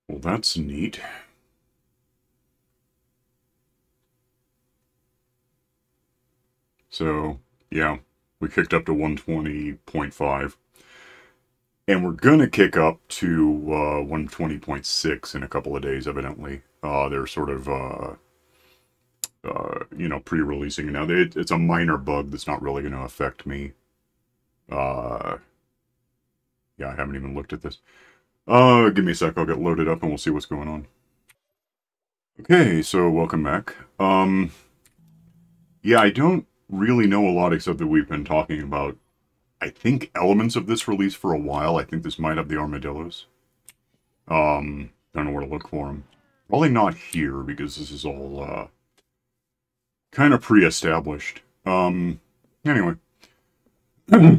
Well, that's neat. So, yeah, we kicked up to 120.5. And we're going to kick up to 120.6 in a couple of days, evidently. They're sort of, pre-releasing it now. It's a minor bug that's not really going to affect me. Uh, yeah, I haven't even looked at this. Give me a sec, I'll get loaded up and we'll see what's going on. Okay, so welcome back. Yeah, I don't really know a lot except that we've been talking about, I think, elements of this release for a while. I think this might have the armadillos. Don't know where to look for them. Probably not here, because this is all, kind of pre-established. Anyway.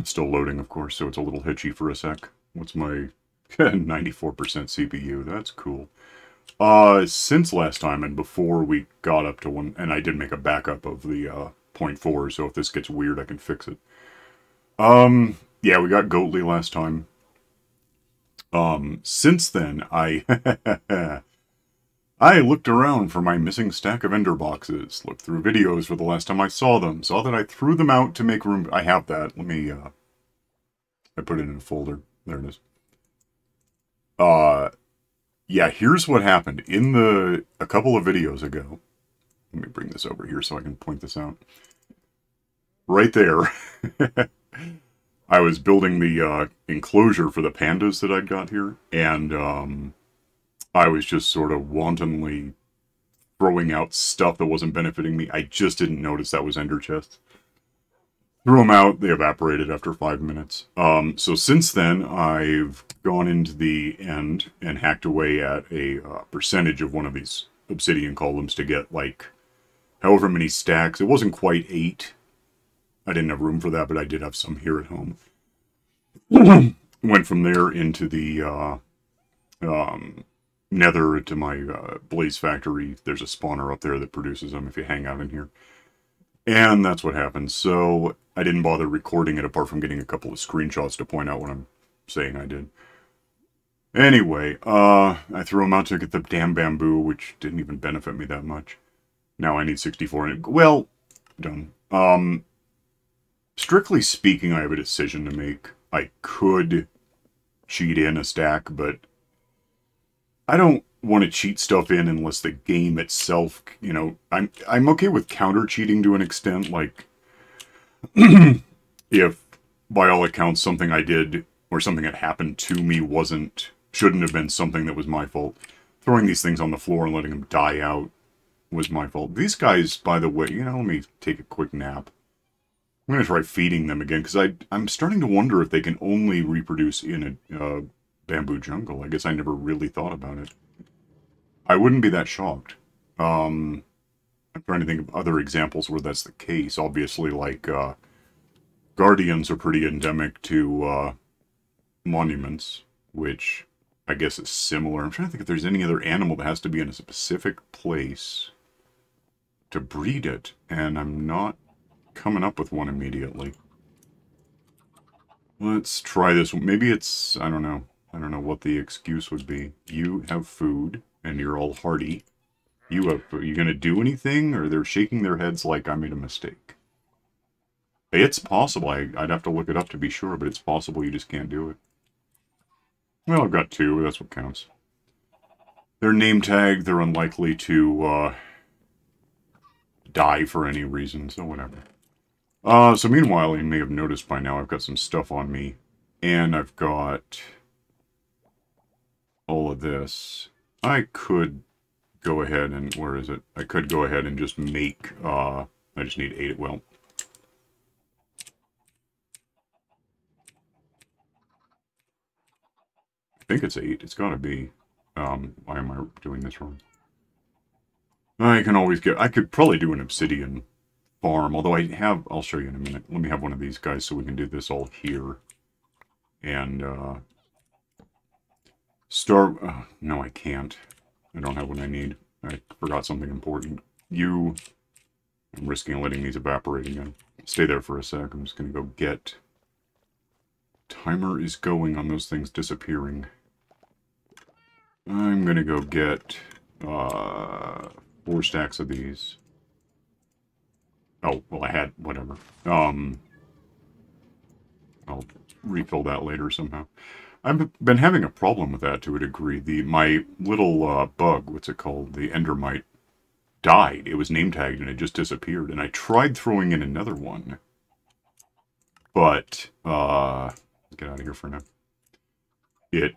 Still loading, of course, so it's a little hitchy for a sec. What's my 94% CPU? That's cool. Since last time and before we got up to one, and I did make a backup of the, 0.4, so if this gets weird, I can fix it. Yeah, we got Goatly last time. Since then, I looked around for my missing stack of ender boxes, looked through videos for the last time I saw them, saw that I threw them out to make room. I have that. Let me, I put it in a folder. There it is. Yeah, here's what happened. A couple of videos ago, let me bring this over here so I can point this out. Right there. I was building the enclosure for the pandas that I'd got here, and I was just sort of wantonly throwing out stuff that wasn't benefiting me. I just didn't notice that was ender chests. Threw them out, they evaporated after 5 minutes. So since then, I've gone into the end and hacked away at a percentage of one of these obsidian columns to get, like, however many stacks. It wasn't quite 8. I didn't have room for that, but I did have some here at home. Went from there into the nether to my blaze factory. There's a spawner up there that produces them if you hang out in here. And that's what happened. So I didn't bother recording it apart from getting a couple of screenshots to point out what I'm saying I did. Anyway, I threw them out to get the damn bamboo, which didn't even benefit me that much. Now I need 64 in it. Well, done. Strictly speaking, I have a decision to make. I could cheat in a stack, but I don't want to cheat stuff in unless the game itself, you know, I'm okay with counter cheating to an extent, like if by all accounts something I did or something that happened to me shouldn't have been something that was my fault. Throwing these things on the floor and letting them die out was my fault. These guys, by the way, you know, let me take a quick nap. I'm going to try feeding them again, because I'm starting to wonder if they can only reproduce in a bamboo jungle. I guess I never really thought about it. I wouldn't be that shocked. I'm trying to think of other examples where that's the case. Obviously, like, guardians are pretty endemic to monuments, which I guess is similar. I'm trying to think if there's any other animal that has to be in a specific place to breed it, and I'm not coming up with one immediately. Let's try this one. Maybe it's, I don't know. I don't know what the excuse would be. You have food, and you're all hardy. Are you gonna do anything? Or they're shaking their heads like I made a mistake. It's possible. I'd have to look it up to be sure, but it's possible you just can't do it. Well, I've got 2. That's what counts. They're name tagged. They're unlikely to die for any reason, so whatever. So meanwhile, you may have noticed by now, I've got some stuff on me, and I've got all of this. I could go ahead and, where is it? I could go ahead and just make, I just need 8, well. I think it's 8, it's gotta be. Why am I doing this wrong? I can always I could probably do an obsidian farm, although I'll show you in a minute. Let me have one of these guys so we can do this all here. And, no, I can't. I don't have what I need. I forgot something important. I'm risking letting these evaporate again. Stay there for a sec. I'm just going to go get... Timer is going on those things disappearing. I'm gonna go get 4 stacks of these. Oh, well, I had whatever. I'll refill that later somehow. I've been having a problem with that to a degree. My little bug, what's it called? The endermite died. It was name tagged and it just disappeared. And I tried throwing in another one. But, let's get out of here for now. I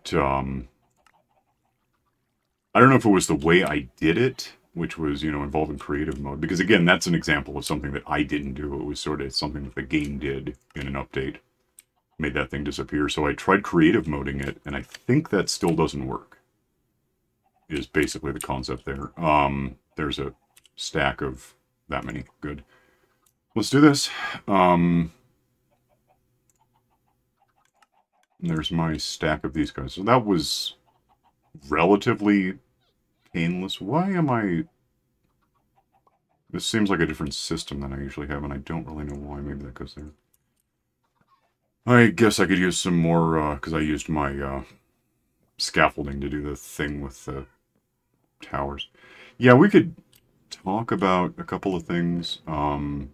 don't know if it was the way I did it, which was, involved in creative mode. Because again, that's an example of something that I didn't do. It was sort of something that the game did in an update. Made that thing disappear. So I tried creative moding it, and I think that still doesn't work. Is basically the concept there. There's a stack of that many. Good. Let's do this. There's my stack of these guys. So that was relatively painless. Why am I... This seems like a different system than I usually have, and I don't really know why. Maybe that goes there. I guess I could use some more, because I used my scaffolding to do the thing with the towers. Yeah, we could talk about a couple of things. Let's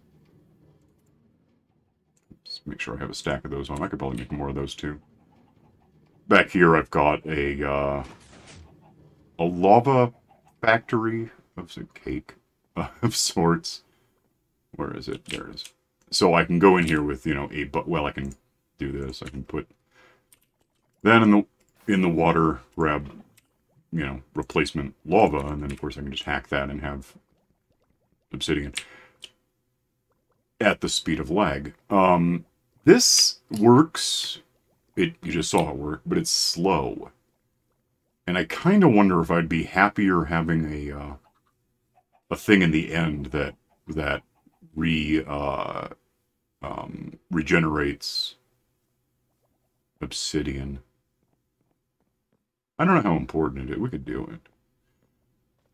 make sure I have a stack of those on. I could probably make more of those too. Back here I've got a lava factory of some cake of sorts. Where is it? There it is. So I can go in here with, well, I can do this. I can put that in the water, grab, replacement lava, and then of course I can just hack that and have obsidian at the speed of lag. This works. You just saw it work, but it's slow. And I kind of wonder if I'd be happier having a thing in the end that regenerates obsidian. I don't know how important it is. We could do it.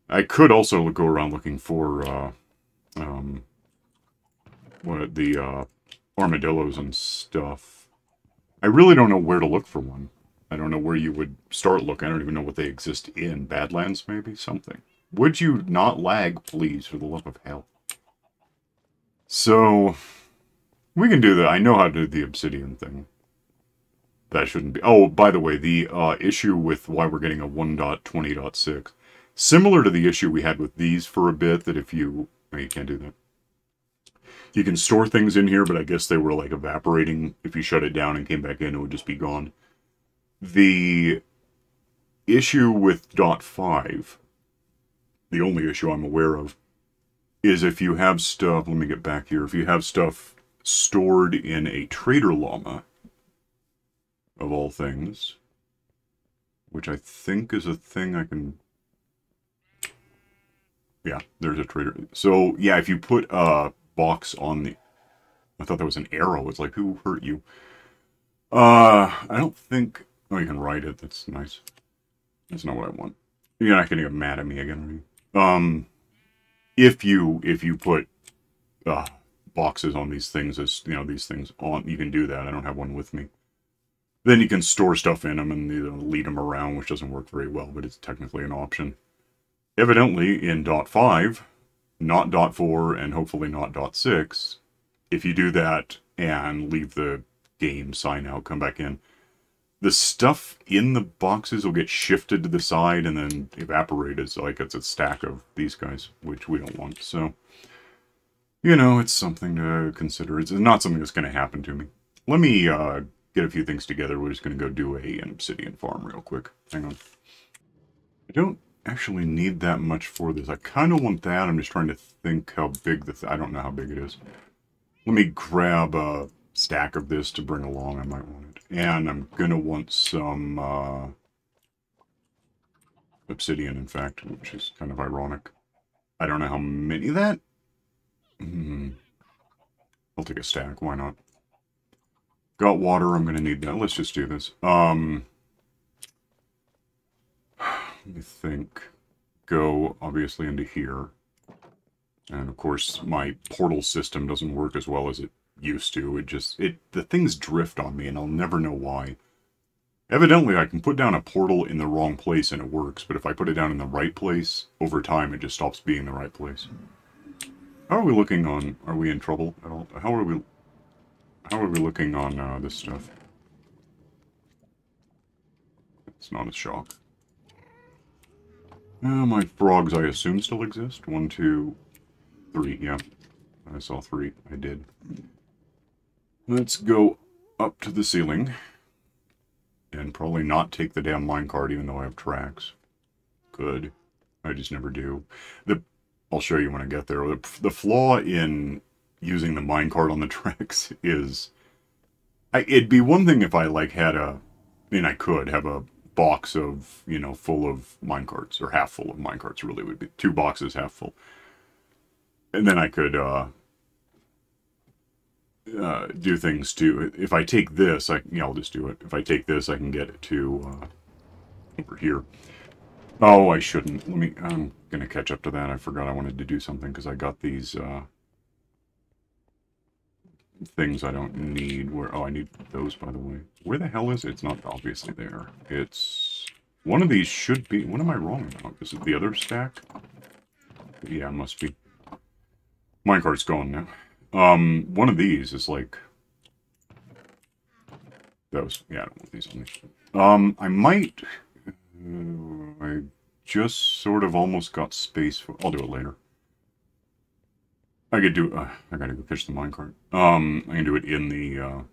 I could also go around looking for armadillos and stuff. I really don't know where to look for one. I don't know where you would start looking. I don't even know what they exist in. Badlands, maybe? Something. Would you not lag, please, for the love of hell? So, we can do that. I know how to do the obsidian thing. That shouldn't be... Oh, by the way, the issue with why we're getting a 1.20.6, similar to the issue we had with these for a bit, that if you... No, you can't do that. You can store things in here, but I guess they were, like, evaporating. If you shut it down and came back in, it would just be gone. The issue with .5, the only issue I'm aware of, is if you have stuff... Let me get back here. If you have stuff stored in a TraderLllama, of all things, which I think is a thing I can... Yeah, there's a trader. So, yeah, if you put a box on the... I thought that was an arrow. It's like, who hurt you? I don't think... Oh, you can write it. That's nice. That's not what I want. You're not going to get mad at me again, are you? If you put boxes on these things, as these things on, you can do that. I don't have one with me. Then you can store stuff in them and lead them around, which doesn't work very well, but it's technically an option. Evidently, in .5, not .4, and hopefully not .6, if you do that and leave the game, sign out, come back in, the stuff in the boxes will get shifted to the side and then evaporate as like it's a stack of these guys, which we don't want. So, it's something to consider. It's not something that's going to happen to me. Let me get a few things together. We're just going to go do an obsidian farm real quick. Hang on. I don't actually need that much for this. I kind of want that. I'm just trying to think how big I don't know how big it is. Let me grab a stack of this to bring along. I might want it. And I'm going to want some obsidian, in fact, which is kind of ironic. I don't know how many of that. I'll take a stack. Why not? Got water. I'm going to need that. Let's just do this. Let me think. Go, obviously, into here. And, of course, my portal system doesn't work as well as it used to. The things drift on me, and I'll never know why. Evidently, I can put down a portal in the wrong place and it works, but if I put it down in the right place, over time it just stops being the right place. How are we looking on... Are we in trouble at all? How are we looking on this stuff? It's not a shock. My frogs, I assume, still exist. 1, 2, 3. Yeah, I saw 3. I did. Let's go up to the ceiling. And probably not take the damn minecart, even though I have tracks. Good. I just never do. I'll show you when I get there. The flaw in using the minecart on the tracks is... it'd be one thing if I, like, had a... I mean, I could have a box of, you know, full of minecarts. Or half full of minecarts, really. Would be 2 boxes half full. And then I could, do things to... If I take this, I'll just do it. If I take this, I can get it to, over here. Oh, I shouldn't. I'm gonna catch up to that. I forgot I wanted to do something, because I got these, things I don't need. Oh, I need those, by the way. Where the hell is it? It's not obviously there. It's... One of these should be... What am I wrong about? Is it the other stack? Yeah, it must be. Minecart's gone now. One of these is like... Those. Yeah, I don't want these on me. I might... I just sort of almost got space for... I'll do it later. I could do... I gotta go pitch the minecart. I can do it in the,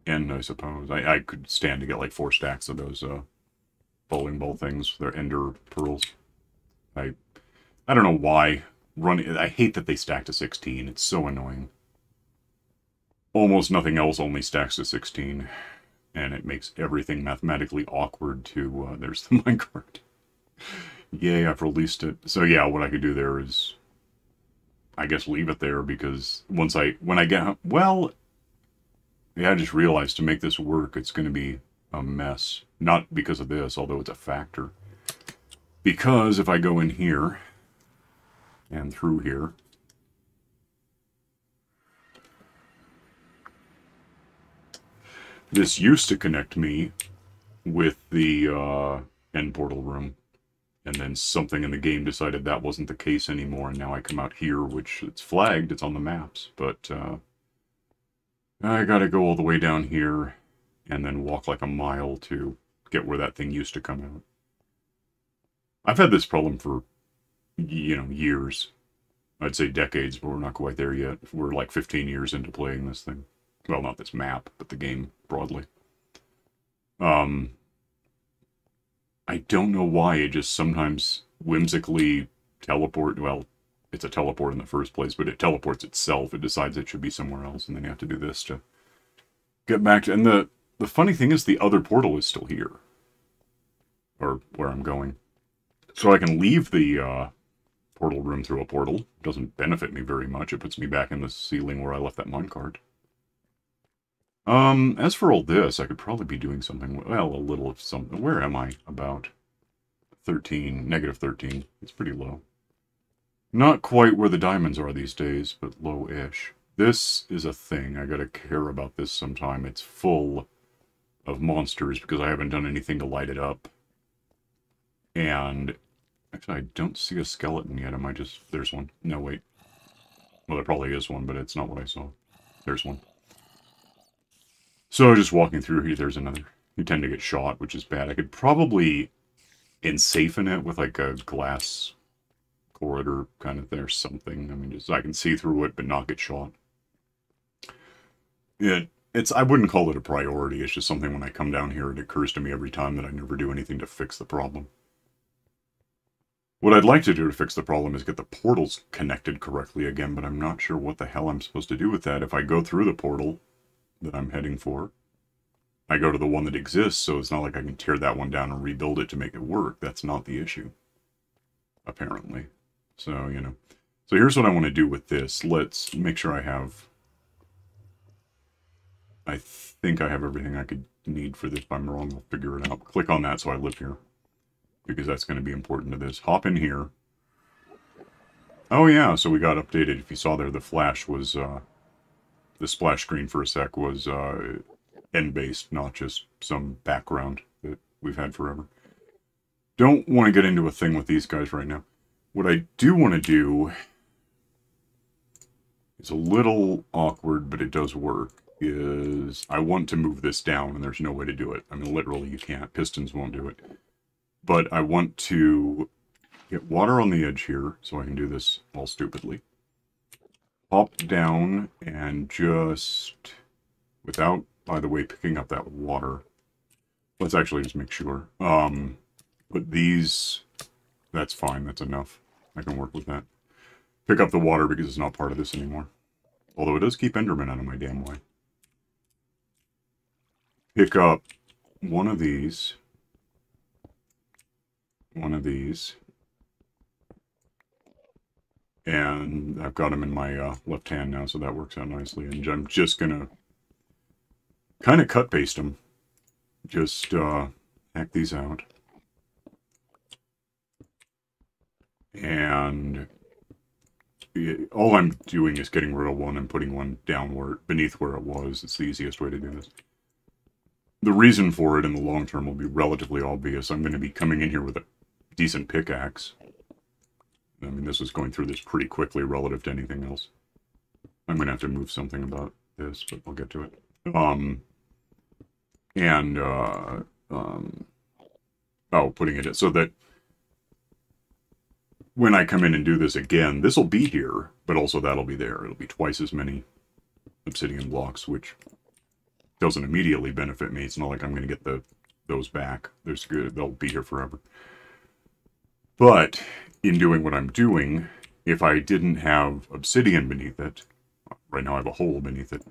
end, I suppose. I could stand to get like 4 stacks of those, bowling ball things. They're ender pearls. I don't know why. I hate that they stack to 16. It's so annoying. Almost nothing else only stacks to 16. And it makes everything mathematically awkward to, there's the minecart. Yay, I've released it. So yeah, what I could do there is, I guess, leave it there, because when I get, well, yeah, I just realized to make this work, it's going to be a mess. Not because of this, although it's a factor. Because if I go in here, and through here, this used to connect me with the end portal room, and then something in the game decided that wasn't the case anymore, and now I come out here, which it's flagged, it's on the maps, but I gotta go all the way down here, and then walk like a mile to get where that thing used to come out. I've had this problem for, you know, years. I'd say decades, but we're not quite there yet. We're like 15 years into playing this thing. Well, not this map, but the game broadly. I don't know why, it just sometimes whimsically well, it's a teleport in the first place, but it teleports itself. It decides it should be somewhere else, and then you have to do this to get back to... And the funny thing is the other portal is still here. Or where I'm going. So I can leave the portal room through a portal. It doesn't benefit me very much. It puts me back in the ceiling where I left that minecart. As for all this, I could probably be doing something, well, a little of something. Where am I? About 13, negative 13. It's pretty low. Not quite where the diamonds are these days, but low-ish. This is a thing. I gotta care about this sometime. It's full of monsters because I haven't done anything to light it up. And actually, I don't see a skeleton yet. Am I just... There's one. No, wait. Well, there probably is one, but it's not what I saw. There's one. So just walking through here, there's another. You tend to get shot, which is bad. I could probably ensafen it with like a glass corridor kind of there, something. I mean, just I can see through it, but not get shot. I wouldn't call it a priority. It's just something when I come down here, it occurs to me every time that I never do anything to fix the problem. What I'd like to do to fix the problem is get the portals connected correctly again, but I'm not sure what the hell I'm supposed to do with that. If I go through the portal that I'm heading for, I go to the one that exists, so it's not like I can tear that one down and rebuild it to make it work. That's not the issue, apparently. So, you know. So here's what I want to do with this. Let's make sure I have... I think I have everything I could need for this. If I'm wrong, I'll figure it out. Click on that so I live here, because that's going to be important to this. Hop in here. Oh yeah, so we got updated. If you saw there, the flash was... the splash screen for a sec was end-based, not just some background that we've had forever. Don't want to get into a thing with these guys right now. What I do want to do is a little awkward, but it does work, is I want to move this down, and there's no way to do it. I mean, literally, you can't. Pistons won't do it. But I want to get water on the edge here, so I can do this all stupidly. Hop down and just, without, by the way, picking up that water. Let's actually just make sure. But these, that's fine, that's enough. I can work with that. Pick up the water because it's not part of this anymore. Although it does keep Enderman out of my damn way. Pick up one of these. One of these. And I've got them in my left hand now, so that works out nicely. And I'm just going to kind of cut paste them. Just hack these out. And all I'm doing is getting rid of one and putting one downward beneath where it was. It's the easiest way to do this. The reason for it in the long term will be relatively obvious. I'm going to be coming in here with a decent pickaxe. I mean, this is going through this pretty quickly relative to anything else. I'm going to have to move something about this, but we'll get to it. Putting it in so that when I come in and do this again, this will be here, but also that'll be there. It'll be twice as many obsidian blocks, which doesn't immediately benefit me. It's not like I'm going to get those back. They'll be here forever. But in doing what I'm doing, if I didn't have obsidian beneath it, right now I have a hole beneath it,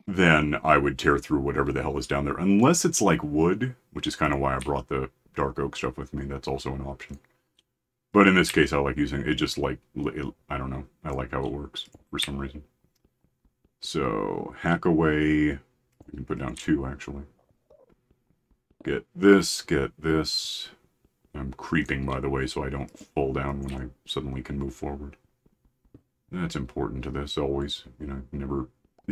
then I would tear through whatever the hell is down there. Unless it's like wood, which is kind of why I brought the dark oak stuff with me. That's also an option. But in this case, I like using it. Just like, I don't know. I like how it works for some reason. So, hack away. We can put down 2, actually. Get this. I'm creeping, by the way, so I don't fall down when I suddenly can move forward. That's important to this, always. You know, never...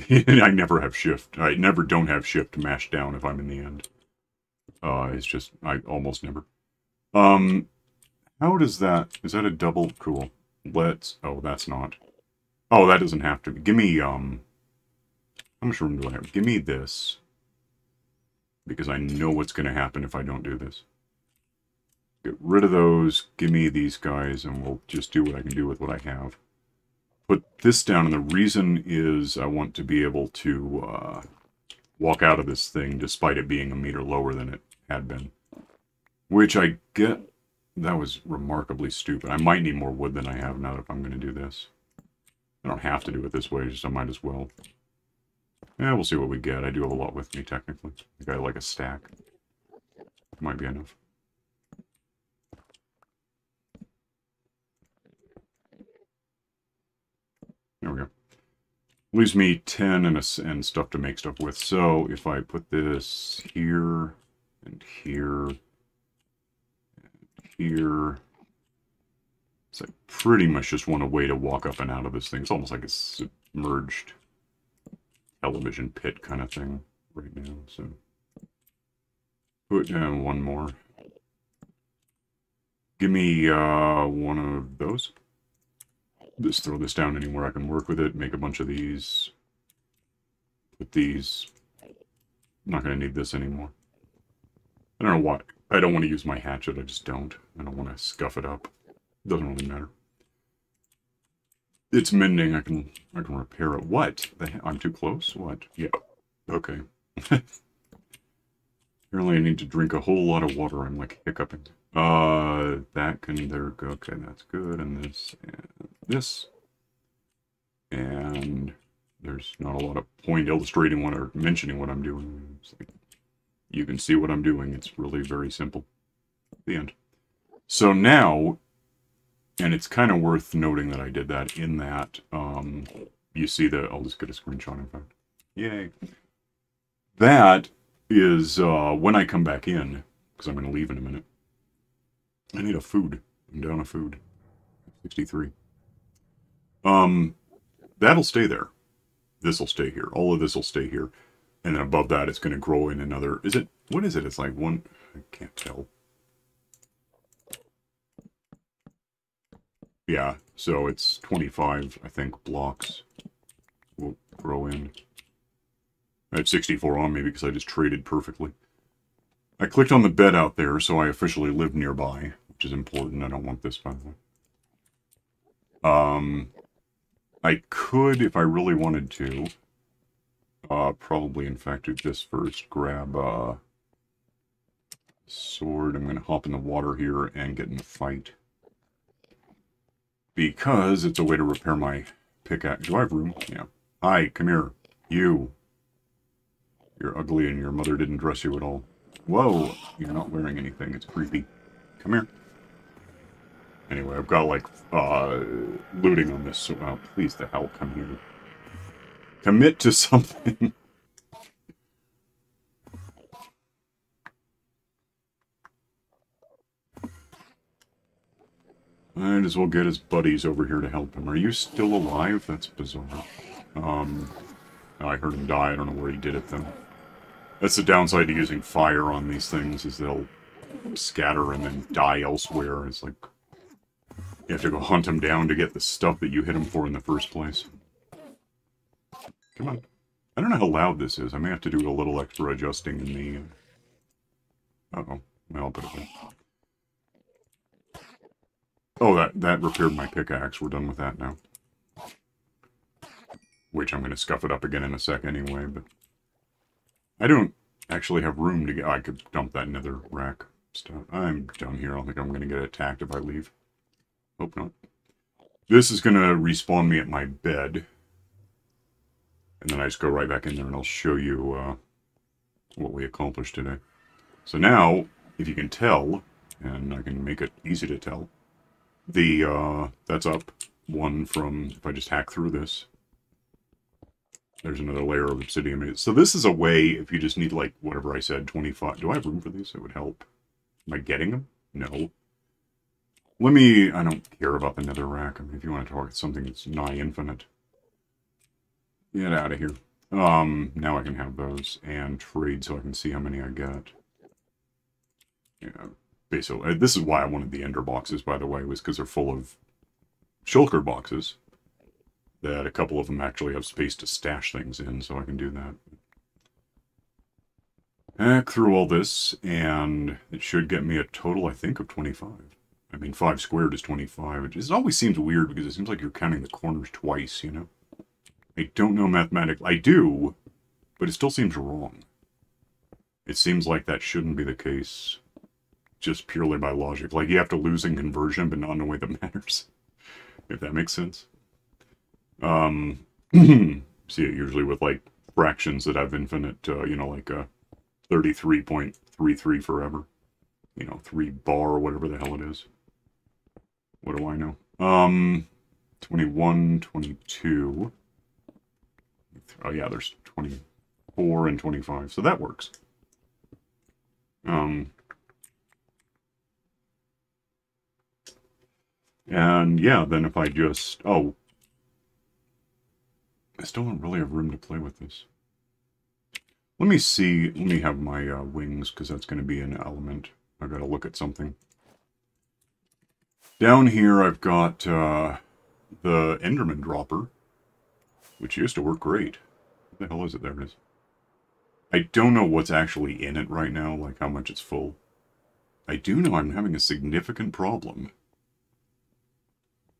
I never have shift. I never don't have shift mashed down if I'm in the end. It's just, I almost never. How does that, is that a double? Cool. Oh, that's not. Oh, that doesn't have to be. Give me, how much room do I have? Give me this. Because I know what's going to happen if I don't do this. Get rid of those, give me these guys, and we'll just do what I can do with what I have. Put this down, and the reason is I want to be able to walk out of this thing despite it being a meter lower than it had been. Which I get, that was remarkably stupid. I might need more wood than I have now if I'm going to do this. I don't have to do it this way, just I might as well. Yeah, we'll see what we get. I do have a lot with me, technically. I think I like a stack. Might be enough. There we go. Leaves me 10 and stuff to make stuff with. So if I put this here and here and here, so I pretty much just want a way to walk up and out of this thing. It's almost like a submerged television pit kind of thing right now. So put down one more. Give me one of those. Just throw this down anywhere I can work with it, make a bunch of these, put these, I'm not going to need this anymore. I don't know why, I don't want to use my hatchet, I just don't. I don't want to scuff it up, it doesn't really matter. It's mending, I can repair it. What? I'm too close? What? Yeah, okay. Apparently I need to drink a whole lot of water, I'm like hiccuping. That can, there go, okay, that's good, and this, and this. And there's not a lot of point illustrating what or mentioning what I'm doing. It's like, you can see what I'm doing, it's really very simple. The end. So now, and it's kind of worth noting that I did that in that, you see that, I'll just get a screenshot in fact. Yay. That is, when I come back in, because I'm going to leave in a minute, I need a food. I'm down a food. 63. That'll stay there. This'll stay here. All of this will stay here. And then above that, it's going to grow in another... Is it... What is it? It's like one... I can't tell. Yeah, so it's 25, I think, blocks will grow in. I had 64 on me because I just traded perfectly. I clicked on the bed out there, so I officially live nearby, which is important. I don't want this, by the way. I could, if I really wanted to, probably, in fact, do this first. Grab a sword. I'm going to hop in the water here and get in the fight. Because it's a way to repair my pickaxe. Do I have room? Yeah. Hi, come here. You. You're ugly and your mother didn't dress you at all. Whoa, you're not wearing anything. It's creepy. Come here. Anyway, I've got, like, looting on this, so, please, the hell, come here. Commit to something. Might as well get his buddies over here to help him. Are you still alive? That's bizarre. I heard him die. I don't know where he did it, though. That's the downside to using fire on these things, is they'll scatter and then die elsewhere. It's like... You have to go hunt them down to get the stuff that you hit them for in the first place. Come on. I don't know how loud this is. I may have to do a little extra adjusting in the... Uh-oh. Well, I'll put it in. Oh, that repaired my pickaxe. We're done with that now. Which I'm going to scuff it up again in a sec anyway, but... I don't actually have room to get... I could dump that nether rack stuff. I'm done here. I don't think I'm going to get attacked if I leave. Hope not. This is going to respawn me at my bed. And then I just go right back in there and I'll show you what we accomplished today. So now, if you can tell, and I can make it easy to tell, that's up one from, if I just hack through this, there's another layer of obsidian. So this is a way, if you just need, like, whatever I said, 25. Do I have room for these? It would help. Am I getting them? No. I don't care about the nether rack. I mean, if you want to target something that's nigh infinite. Get out of here. Now I can have those and trade so I can see how many I get. Yeah, basically, this is why I wanted the ender boxes, by the way, was because they're full of shulker boxes. That a couple of them actually have space to stash things in, so I can do that. Hack through all this, and it should get me a total, I think, of 25. I mean, 5 squared is 25. It just always seems weird because it seems like you're counting the corners twice, you know? I don't know mathematics. I do, but it still seems wrong. It seems like that shouldn't be the case, just purely by logic. Like, you have to lose in conversion, but not in a way that matters. If that makes sense. See it usually with, like, fractions that have infinite, you know, like, 33.33 forever. You know, 3 bar or whatever the hell it is. What do I know? 21, 22. Oh yeah, there's 24 and 25, so that works. And yeah, then if I just... Oh. I still don't really have room to play with this. Let me see, let me have my wings, because that's going to be an element. I've got to look at something. Down here I've got the Enderman dropper, which used to work great. What the hell is it? There it is. I don't know what's actually in it right now, like how much it's full. I do know I'm having a significant problem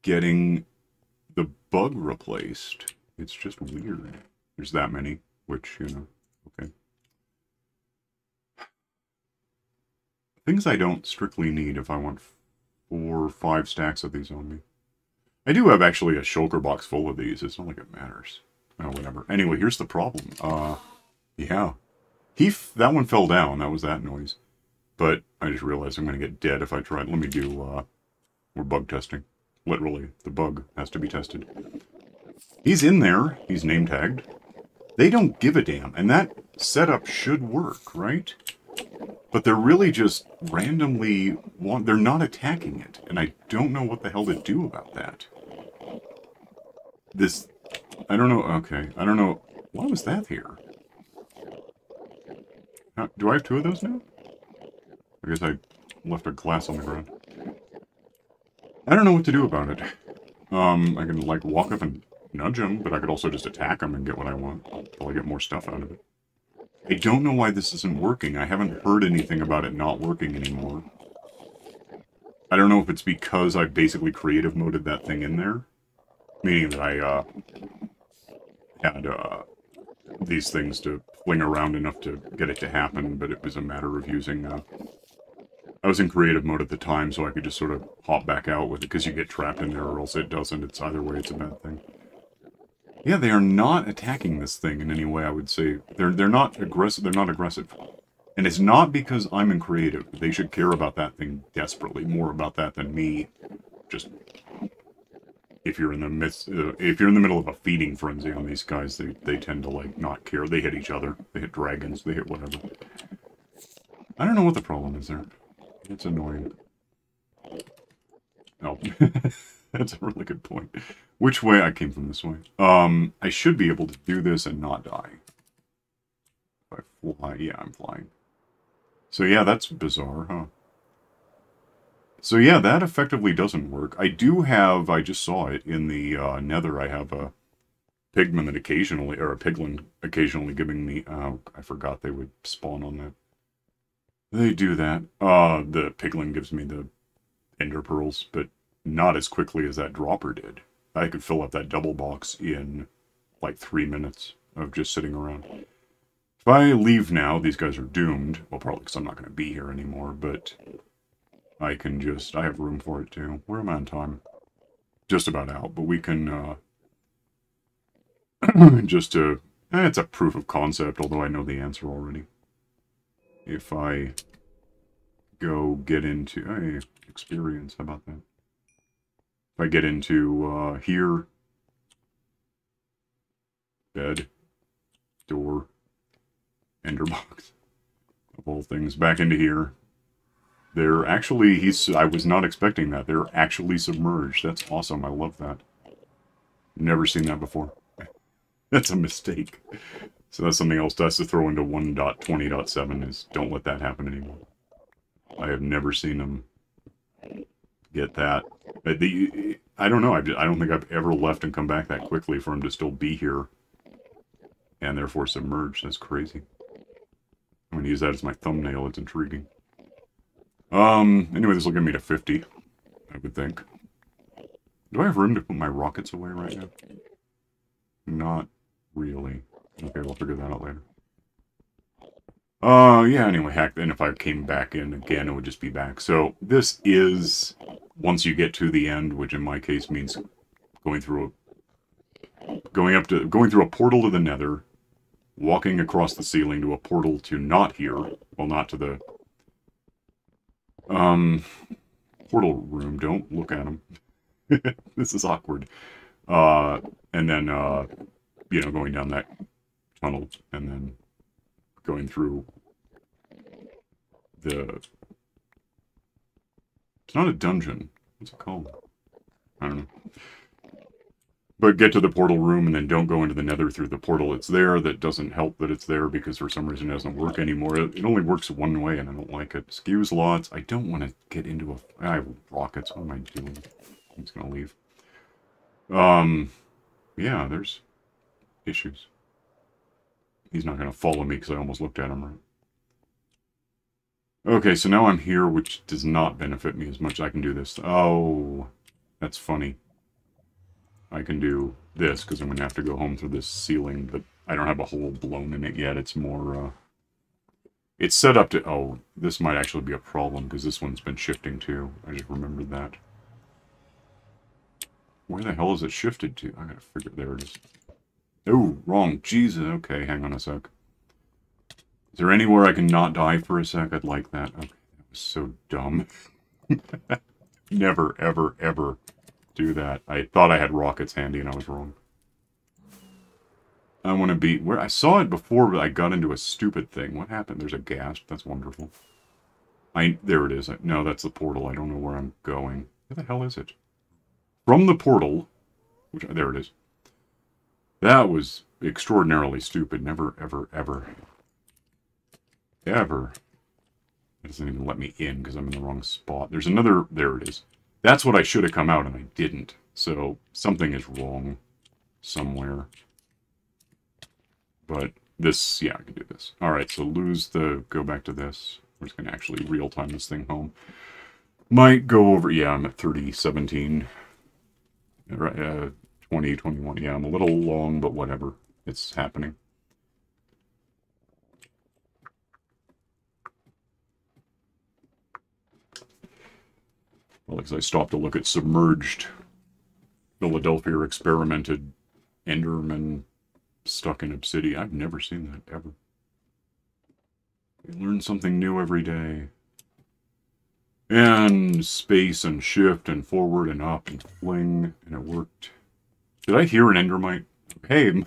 getting the bug replaced. It's just weird. There's that many, which, you know, okay. Things I don't strictly need if I want 4 or 5 stacks of these on me. I do have actually a shulker box full of these. It's not like it matters. Oh, whatever. Anyway, here's the problem. Yeah. That one fell down. That was that noise. But I just realized I'm going to get dead if I try. Let me do, we're bug testing. Literally, the bug has to be tested. He's in there. He's name tagged. They don't give a damn. And that setup should work, right? But they're really just randomly... They're not attacking it. And I don't know what the hell to do about that. I don't know. Okay. I don't know. Why was that here? Do I have 2 of those now? I guess I left a glass on the ground. I don't know what to do about it. I can, like, walk up and nudge him, but I could also just attack him and get what I want until I get more stuff out of it. I don't know why this isn't working. I haven't heard anything about it not working anymore. I don't know if it's because I basically creative moded that thing in there. Meaning that I, had, these things to fling around enough to get it to happen, but it was a matter of using, I was in creative mode at the time, so I could just sort of hop back out with it, because you get trapped in there, or else it doesn't. It's either way, it's a bad thing. Yeah, they are not attacking this thing in any way, I would say. They're not aggressive. They're not aggressive. And it's not because I'm in creative. They should care about that thing desperately. More about that than me. Just, if you're in the midst, if you're in the middle of a feeding frenzy on these guys, they tend to, like, not care. They hit each other. They hit dragons. They hit whatever. I don't know what the problem is there. It's annoying. Oh. That's a really good point. Which way? I came from this way. I should be able to do this and not die. If I fly, yeah, I'm flying. So yeah, that's bizarre, huh? So yeah, that effectively doesn't work. I do have, I just saw it in the nether, I have a pigman that occasionally, or a piglin occasionally giving me, I forgot they would spawn on that. They do that. The piglin gives me the ender pearls, but not as quickly as that dropper did. I could fill up that double box in like 3 minutes of just sitting around. If I leave now, these guys are doomed. Well, probably because I'm not going to be here anymore, but I can just, I have room for it too. Where am I on time? Just about out, but we can, just to, it's a proof of concept, although I know the answer already. If I go get into, hey, experience, how about that? If I get into here, bed, door, ender box, of all things, back into here. They're actually, I was not expecting that. They're actually submerged. That's awesome. I love that. Never seen that before. That's a mistake. So that's something else that's to throw into 1.20.7 is don't let that happen anymore. I have never seen them get that. I don't know. I don't think I've ever left and come back that quickly for them to still be here and therefore submerged. That's crazy. I'm going to use that as my thumbnail. It's intriguing. Anyway, this will get me to 50, I would think. Do I have room to put my rockets away right now? Not really. Okay, we'll figure that out later. Yeah, anyway, heck, then if I came back in again, it would just be back. So, this is, once you get to the end, which in my case means going through a portal to the nether, walking across the ceiling to a portal to not here, well, not to the, portal room, don't look at them. This is awkward. And then, you know, going down that tunnel, and then going through the... It's not a dungeon. What's it called? I don't know. But get to the portal room, and then don't go into the nether through the portal. It's there. That doesn't help that it's there, because for some reason it doesn't work anymore. It only works one way, and I don't like it. Skews lots. I don't want to get into a... I have rockets. What am I doing? I'm just going to leave. Yeah, there's issues. He's not going to follow me because I almost looked at him, right? Okay, so now I'm here, which does not benefit me as much. I can do this. Oh, that's funny. I can do this because I'm going to have to go home through this ceiling, but I don't have a hole blown in it yet. It's more, it's set up to... Oh, this might actually be a problem because this one's been shifting too. I just remembered that. Where the hell is it shifted to? I gotta figure... There it is. Oh, wrong. Jesus. Okay, hang on a sec. Is there anywhere I can not die for a sec? I'd like that. Okay, that was so dumb. Never, ever, ever do that. I thought I had rockets handy and I was wrong. I want to be... Where I saw it before, but I got into a stupid thing. What happened? There's a gasp. That's wonderful. There it is. No, that's the portal. I don't know where I'm going. Where the hell is it? From the portal... There it is. That was extraordinarily stupid. Never, ever, ever Ever. It doesn't even let me in because I'm in the wrong spot. There's another... There it is. That's what I should have come out, and I didn't. So, something is wrong somewhere. But this... Yeah, I can do this. Alright, so lose the... Go back to this. We're just going to actually real-time this thing home. Might go over... Yeah, I'm at 3017. 2021. Yeah, I'm a little long, but whatever. It's happening. Well, because I stopped to look at submerged Philadelphia experimented Enderman stuck in Obsidian. I've never seen that, ever. You learn something new every day. And space and shift and forward and up and fling, and it worked. Did I hear an Endermite? Hey,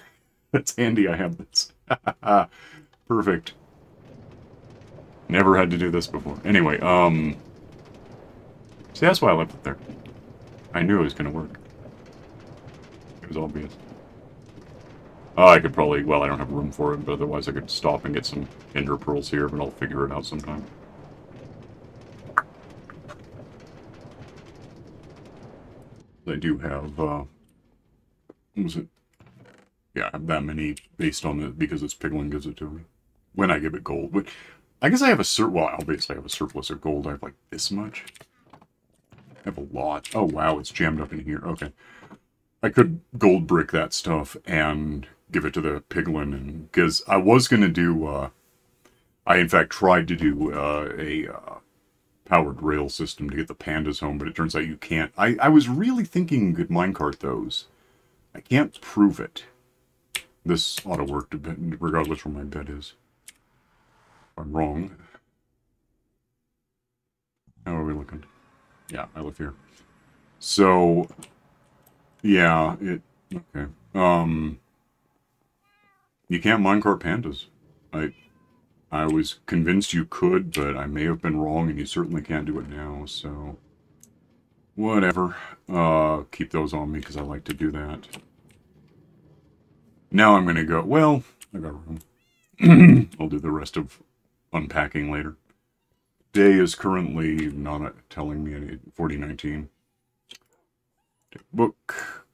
that's handy, I have this. Perfect. Never had to do this before. Anyway, see, that's why I left it there. I knew it was going to work. It was obvious. I could probably... Well, I don't have room for it, but otherwise I could stop and get some ender pearls here, but I'll figure it out sometime. I do have, what was it? Yeah, I have that many based on it because this piglin gives it to me. When I give it gold. But I guess I have a well, obviously I have a surplus of gold. I have like this much. I have a lot. Oh wow, it's jammed up in here. Okay. I could gold brick that stuff and give it to the piglin, and because I was going to do, I in fact tried to do a powered rail system to get the pandas home, but it turns out you can't. I was really thinking you could minecart those. I can't prove it. This ought to work regardless where my bed is. If I'm wrong. How are we looking? Yeah, I live here. So, yeah, okay. You can't minecart pandas. I was convinced you could, but I may have been wrong, and you certainly can't do it now, so... Whatever. Keep those on me, because I like to do that. Now I'm going to go... Well, I got room. I'll do the rest of unpacking later. Day is currently not telling me any... 4019. Take a book.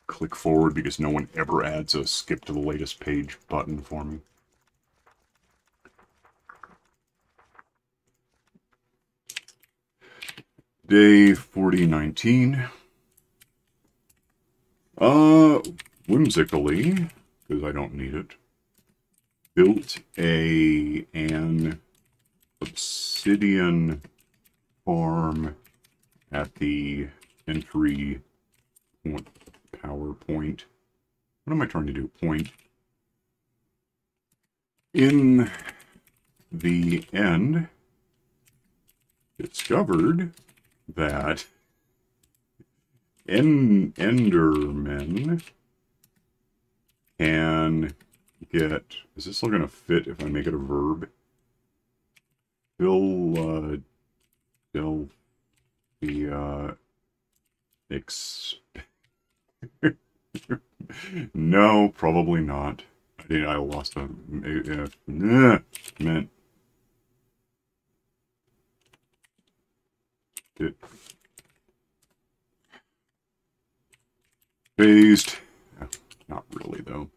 Click forward, because no one ever adds a skip to the latest page button for me. Day 4019. Whimsically, because I don't need it, built an obsidian farm at the entry power point. What am I trying to do? Point. In the end, discovered that Endermen can get... Is this still going to fit if I make it a verb? No, probably not. I lost a... meant... It... Phased... Not really, though.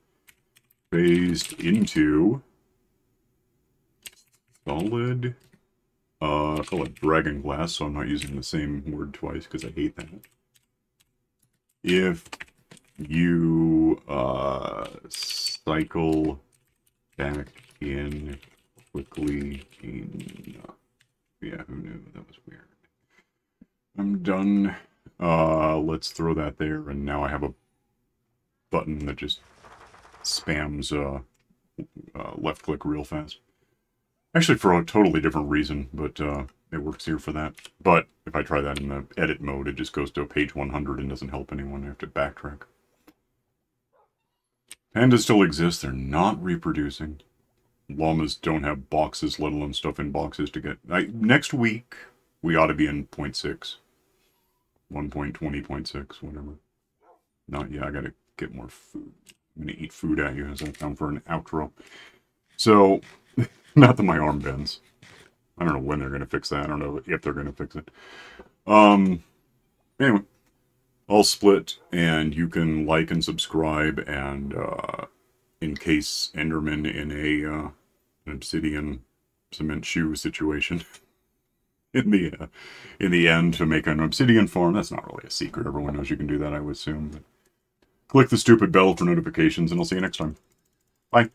Phased into... Solid... I call it dragon glass, so I'm not using the same word twice, because I hate that. If you cycle back in quickly enough. Yeah, who knew? That was weird. I'm done. Let's throw that there, and now I have a button that just spams left click real fast. Actually, for a totally different reason, but it works here for that. But if I try that in the edit mode, it just goes to page 100 and doesn't help anyone. I have to backtrack. Pandas still exist. They're not reproducing. Llamas don't have boxes, let alone stuff in boxes to get... next week, we ought to be in 0.6. 1.20.6, whatever. Not yet. I gotta get more food. I'm gonna eat food at you as I come for an outro. So, not that my arm bends. I don't know when they're going to fix that. I don't know if they're going to fix it. Anyway, I'll split, and you can like and subscribe, and encase Enderman in an obsidian cement shoe situation in the end to make an obsidian farm. That's not really a secret. Everyone knows you can do that, I would assume. But click the stupid bell for notifications, and I'll see you next time. Bye.